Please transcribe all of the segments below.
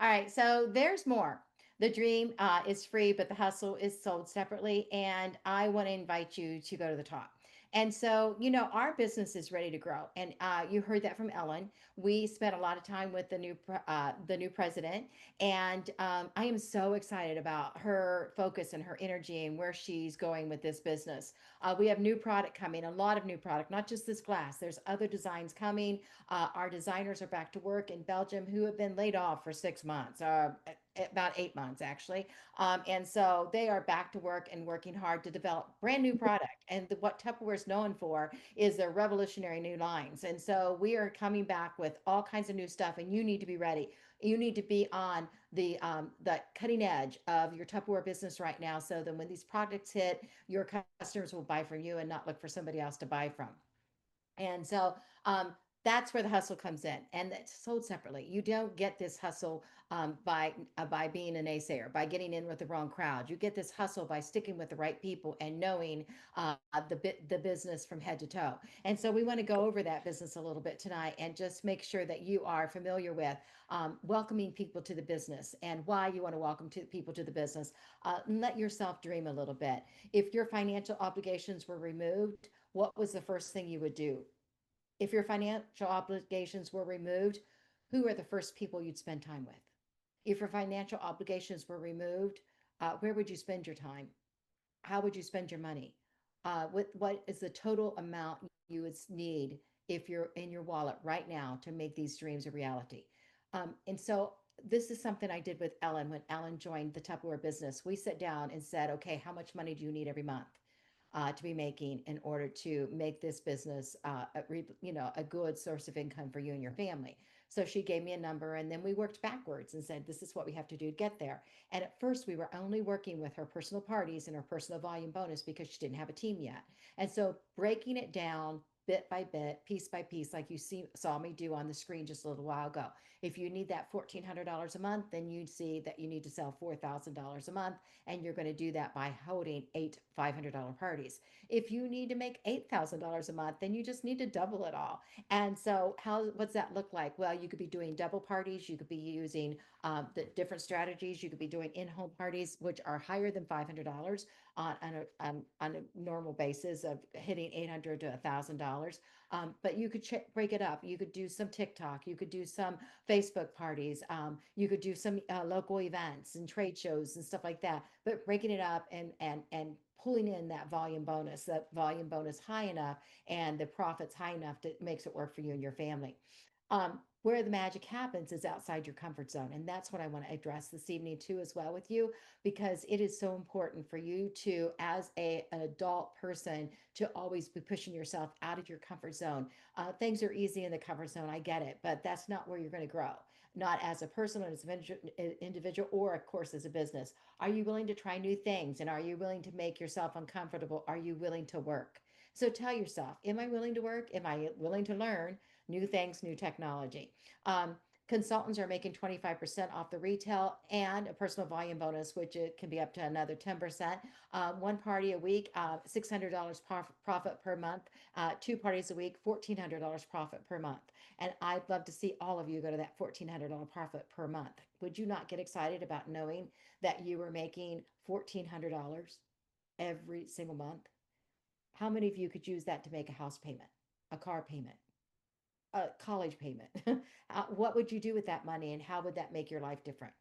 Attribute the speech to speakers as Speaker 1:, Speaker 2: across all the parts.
Speaker 1: All right, so there's more. The dream is free, but the hustle is sold separately. And I want to invite you to go to the top. And so, our business is ready to grow. And you heard that from Ellen. We spent a lot of time with the new president, and I am so excited about her focus and her energy and where she's going with this business. We have new product coming, a lot of new product, not just this glass. There's other designs coming. Our designers are back to work in Belgium who have been laid off for 6 months, about 8 months actually. And so they are back to work and working hard to develop brand new product. And what Tupperware is known for is their revolutionary new lines. And so we are coming back with all kinds of new stuff, and you need to be ready. You need to be on the cutting edge of your Tupperware business right now, so that when these products hit, your customers will buy from you and not look for somebody else to buy from. And so that's where the hustle comes in, and it's sold separately. You don't get this hustle by being a naysayer, by getting in with the wrong crowd. You get this hustle by sticking with the right people and knowing the business from head to toe. And so we want to go over that business a little bit tonight, and just make sure that you are familiar with welcoming people to the business and why you want to welcome people to the business. And let yourself dream a little bit. If your financial obligations were removed, what was the first thing you would do? If your financial obligations were removed, who are the first people you'd spend time with? If your financial obligations were removed, where would you spend your time? How would you spend your money? What is the total amount you would need if you're in your wallet right now to make these dreams a reality? And so this is something I did with Ellen when Ellen joined the Tupperware business. We sat down and said, okay, how much money do you need every month? To be making in order to make this business a good source of income for you and your family. So she gave me a number, and then we worked backwards and said, this is what we have to do to get there. And at first we were only working with her personal parties and her personal volume bonus because she didn't have a team yet. And so breaking it down bit by bit, piece by piece, like saw me do on the screen just a little while ago. If you need that $1,400 a month, then you'd see that you need to sell $4,000 a month, and you're going to do that by holding 8 $500 parties. If you need to make $8,000 a month, then you just need to double it all. And so, what's that look like? Well, you could be doing double parties. You could be using the different strategies. You could be doing in-home parties, which are higher than $500 on a normal basis of hitting 800 to $1,000. But you could break it up. You could do some TikTok. You could do some Facebook parties. You could do some local events and trade shows and stuff like that. But breaking it up and pulling in that volume bonus high enough, and the profits high enough that makes it work for you and your family. Where the magic happens is outside your comfort zone. And that's what I want to address this evening, too, as well with you, because it is so important for you to, as an adult person, to always be pushing yourself out of your comfort zone. Things are easy in the comfort zone. I get it, but that's not where you're going to grow. Not as a person, as an individual, or of course as a business. Are you willing to try new things? And are you willing to make yourself uncomfortable? Are you willing to work? So tell yourself, am I willing to work? Am I willing to learn new things, new technology? Um, Consultants are making 25% off the retail and a personal volume bonus, which it can be up to another 10%. One party a week, $600 profit per month. Two parties a week, $1,400 profit per month. And I'd love to see all of you go to that $1,400 profit per month. Would you not get excited about knowing that you were making $1,400 every single month? How many of you could use that to make a house payment, a car payment, a college payment? What would you do with that money, and how would that make your life different?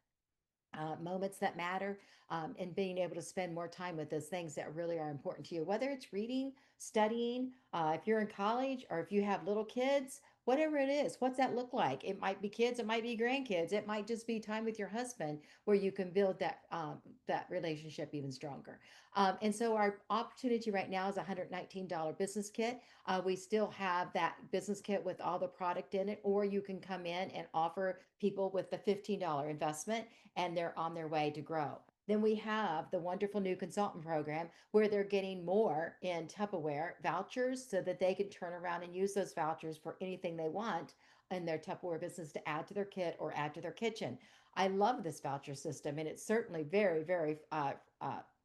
Speaker 1: Moments that matter, and being able to spend more time with those things that really are important to you, whether it's reading, studying, if you're in college, or if you have little kids, whatever it is. What's that look like? It might be kids, it might be grandkids, it might just be time with your husband, where you can build that relationship even stronger. And so our opportunity right now is a $119 business kit. We still have that business kit with all the product in it, or you can come in and offer people with the $15 investment, and they're on their way to grow. Then we have the wonderful new consultant program, where they're getting more in Tupperware vouchers, so that they can turn around and use those vouchers for anything they want in their Tupperware business, to add to their kit or add to their kitchen. I love this voucher system, and it's certainly very, very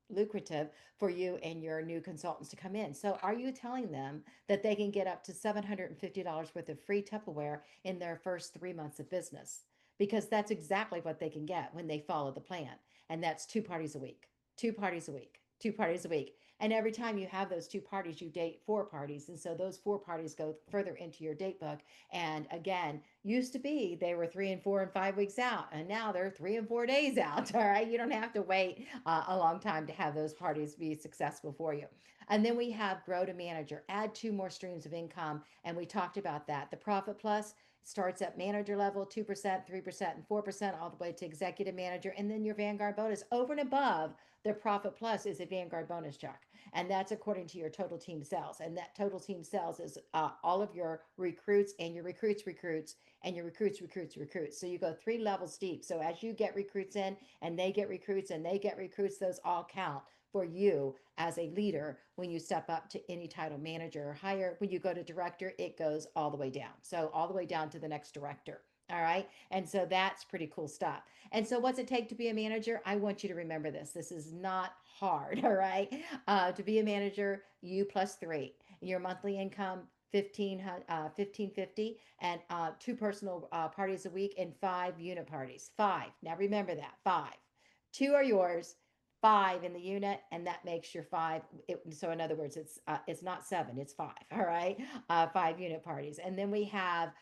Speaker 1: lucrative for you and your new consultants to come in. So, are you telling them that they can get up to $750 worth of free Tupperware in their first 3 months of business? because that's exactly what they can get when they follow the plan. And that's two parties a week, two parties a week, two parties a week. And every time you have those two parties, you date four parties. And so those four parties go further into your date book. And again, used to be they were 3 and 4 and 5 weeks out. And now they're 3 and 4 days out. All right. You don't have to wait a long time to have those parties be successful for you. And then we have grow to manager, add two more streams of income. And we talked about that. The profit plus starts at manager level, 2%, 3%, and 4%, all the way to executive manager. And then your Vanguard bonus over and above the profit plus is a Vanguard bonus check. And that's according to your total team sales. And that total team sales is all of your recruits and your recruits and your recruits. So you go 3 levels deep. So as you get recruits in and they get recruits and they get recruits, those all count for you as a leader when you step up to any title manager or higher. When you go to director, it goes all the way down. So all the way down to the next director. All right. And so that's pretty cool stuff. And so, what's it take to be a manager? I want you to remember this. This is not hard. All right. To be a manager, you plus three. Your monthly income, 1550, and two personal parties a week and 5 unit parties. Five. Now remember that. Five. Two are yours, five in the unit, and that makes your five. So in other words, it's not seven, it's five. All right, 5 unit parties, and then we have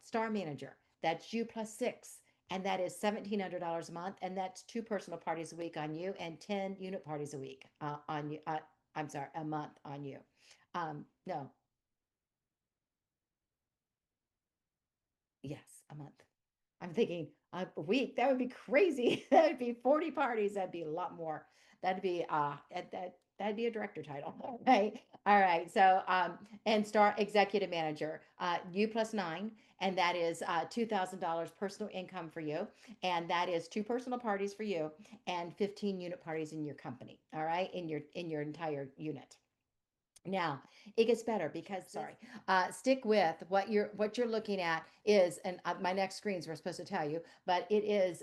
Speaker 1: star manager. That's you plus six, and that is $1,700 a month, and that's two personal parties a week on you, and 10 unit parties a week on you. I'm sorry, a month on you. No, yes, a month. I'm thinking a week. That would be crazy. That would be 40 parties. That'd be a lot more. That'd be that'd be a director title. Right. All right. So and star executive manager, you plus nine, and that is $2,000 personal income for you. And that is two personal parties for you and 15 unit parties in your company. All right, in your entire unit. Now it gets better because sorry, stick with what you're looking at is, and my next screens were supposed to tell you, but it is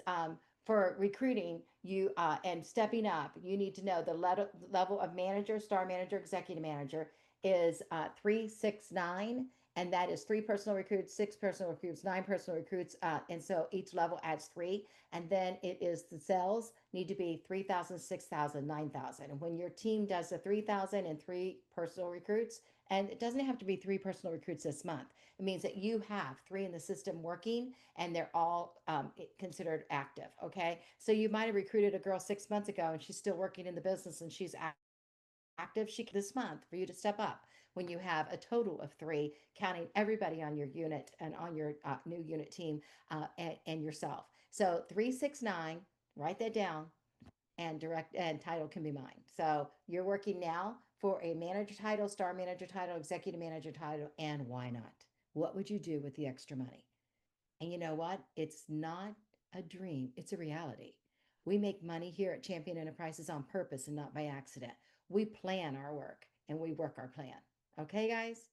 Speaker 1: for recruiting you and stepping up. You need to know the level of manager, star manager, executive manager is 369, and that is three personal recruits, six personal recruits, nine personal recruits, and so each level adds three. And then it is the sales need to be 3,000, 6,000, 9,000. And when your team does the 3,000 and three personal recruits, and it doesn't have to be three personal recruits this month, it means that you have three in the system working and they're all considered active. Okay. So you might have recruited a girl 6 months ago and she's still working in the business and she's active. She this month for you to step up when you have a total of three, counting everybody on your unit and on your new unit team and yourself. So 369, write that down, and direct and title can be mine. So you're working now for a manager title, star manager title, executive manager title, and why not? What would you do with the extra money? And you know what? It's not a dream, it's a reality. We make money here at Champion Enterprises on purpose and not by accident. We plan our work and we work our plan. Okay, guys?